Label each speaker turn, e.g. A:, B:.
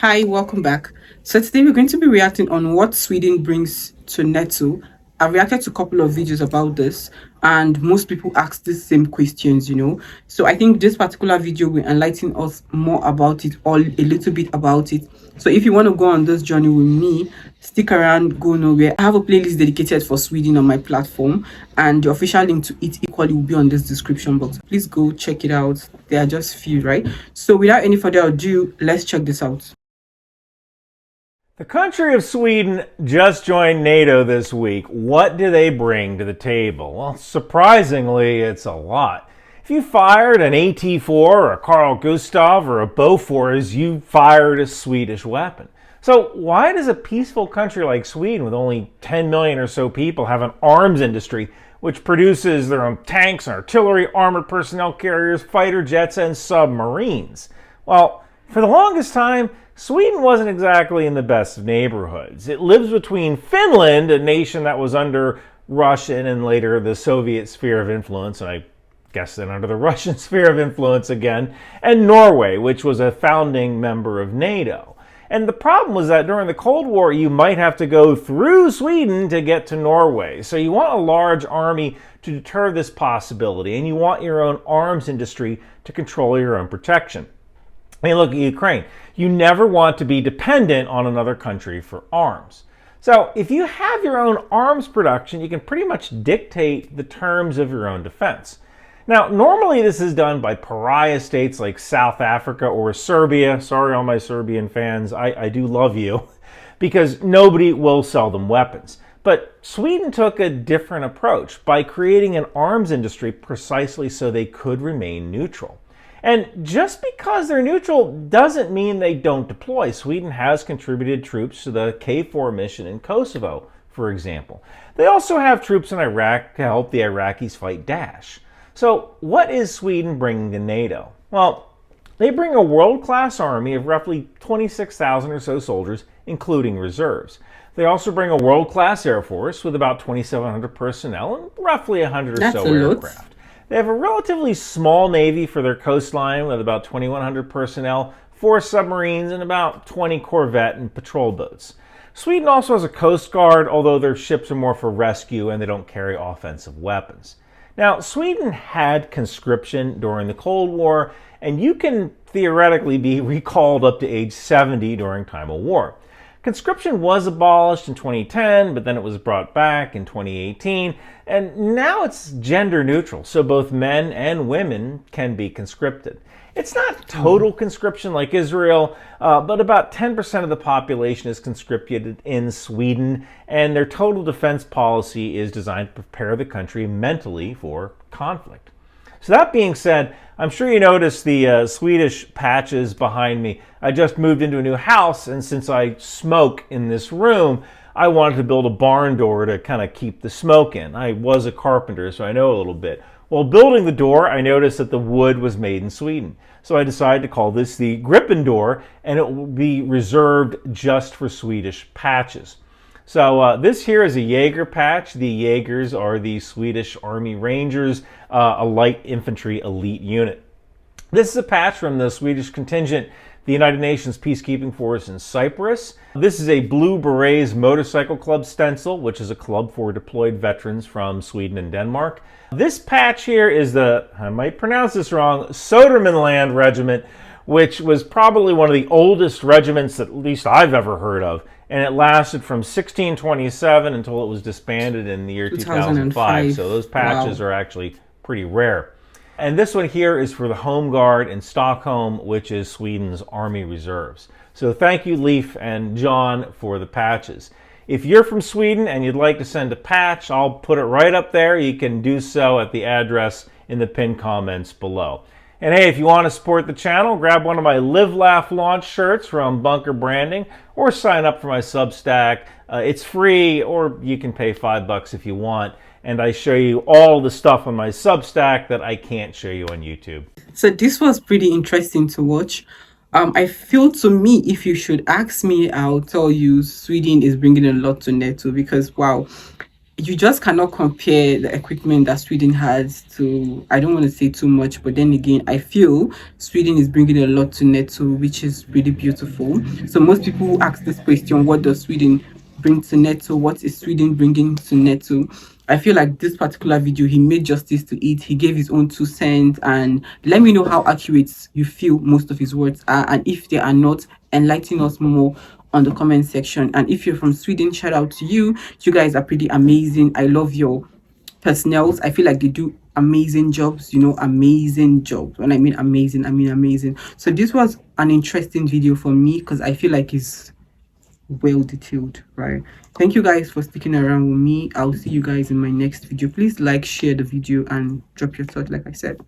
A: Hi, welcome back. So today we're going to be reacting on what Sweden brings to NATO. I've reacted to a couple of videos about this, and most people ask the same questions. So I think this particular video will enlighten us more about it, all a little bit about it. So if you want to go on this journey with me, stick around, go nowhere. I have a playlist dedicated for Sweden on my platform, and the official link to it equally will be on this description box. Please go check it out. There are just few, right? So without any further ado, let's check this out.
B: The country of Sweden just joined NATO this week. What do they bring to the table? Well, surprisingly, it's a lot. If you fired an AT-4 or a Carl Gustav or a Bofors, you fired a Swedish weapon. So why does a peaceful country like Sweden with only 10 million or so people have an arms industry which produces their own tanks and artillery, armored personnel carriers, fighter jets, and submarines? Well, for the longest time, Sweden wasn't exactly in the best of neighborhoods. It lives between Finland, a nation that was under Russian and later the Soviet sphere of influence, and I guess then under the Russian sphere of influence again, and Norway, which was a founding member of NATO. And the problem was that during the Cold War, you might have to go through Sweden to get to Norway. So you want a large army to deter this possibility, and you want your own arms industry to control your own protection. I mean, look at Ukraine. You never want to be dependent on another country for arms. So if you have your own arms production, you can pretty much dictate the terms of your own defense. Now, normally this is done by pariah states like South Africa or Serbia. Sorry, all my Serbian fans, I do love you, because nobody will sell them weapons. But Sweden took a different approach by creating an arms industry precisely so they could remain neutral. And just because they're neutral doesn't mean they don't deploy. Sweden has contributed troops to the KFOR mission in Kosovo, for example. They also have troops in Iraq to help the Iraqis fight Daesh. So what is Sweden bringing to NATO? Well, they bring a world-class army of roughly 26,000 or so soldiers, including reserves. They also bring a world-class air force with about 2,700 personnel and roughly 100 or so aircraft. They have a relatively small navy for their coastline with about 2,100 personnel, 4 submarines, and about 20 corvette and patrol boats. Sweden also has a coast guard, although their ships are more for rescue and they don't carry offensive weapons. Now, Sweden had conscription during the Cold War, and you can theoretically be recalled up to age 70 during time of war. Conscription was abolished in 2010, but then it was brought back in 2018, and now it's gender neutral, so both men and women can be conscripted. It's not total conscription like Israel, but about 10% of the population is conscripted in Sweden, and their total defense policy is designed to prepare the country mentally for conflict. So that being said, I'm sure you noticed the Swedish patches behind me. I just moved into a new house, and since I smoke in this room, I wanted to build a barn door to kind of keep the smoke in. I was a carpenter, so I know a little bit. While building the door, I noticed that the wood was made in Sweden. So I decided to call this the Gripen door, and it will be reserved just for Swedish patches. So this here is a Jaeger patch. The Jaegers are the Swedish Army Rangers, a light infantry elite unit. This is a patch from the Swedish contingent, the United Nations Peacekeeping Force in Cyprus. This is a Blue Berets Motorcycle Club stencil, which is a club for deployed veterans from Sweden and Denmark. This patch here is the, I might pronounce this wrong, Södermanland Regiment, which was probably one of the oldest regiments that at least I've ever heard of. And it lasted from 1627 until it was disbanded in the year 2005. So those patches are actually pretty rare. And this one here is for the Home Guard in Stockholm, which is Sweden's Army Reserves. So thank you, Leif and John, for the patches. If you're from Sweden and you'd like to send a patch, I'll put it right up there. You can do so at the address in the pinned comments below. And hey, if you want to support the channel, grab one of my Live Laugh launch shirts from Bunker Branding, or sign up for my Substack. It's free, or you can pay $5 if you want. And I show you all the stuff on my Substack that I can't show you on YouTube.
A: So this was pretty interesting to watch. I feel, to me, if you should ask me, I'll tell you Sweden is bringing a lot to NATO, because wow, you just cannot compare the equipment that Sweden has to, I don't want to say too much, but then again, I feel Sweden is bringing a lot to NATO, which is really beautiful. So most people who ask this question, what does Sweden bring to NATO? What is Sweden bringing to NATO? I feel like this particular video, he made justice to it. He gave his own 2 cents, and let me know how accurate you feel most of his words are, and if they are not, enlighten us more on the comment section. And if you're from Sweden, shout out to you. You guys are pretty amazing. I love your personnels. I feel like they do amazing jobs, amazing jobs. When I mean amazing, I mean amazing. So this was an interesting video for me because I feel like it's well detailed, right? Thank you guys for sticking around with me. I'll see you guys in my next video. Please like, share the video, and drop your thought like I said.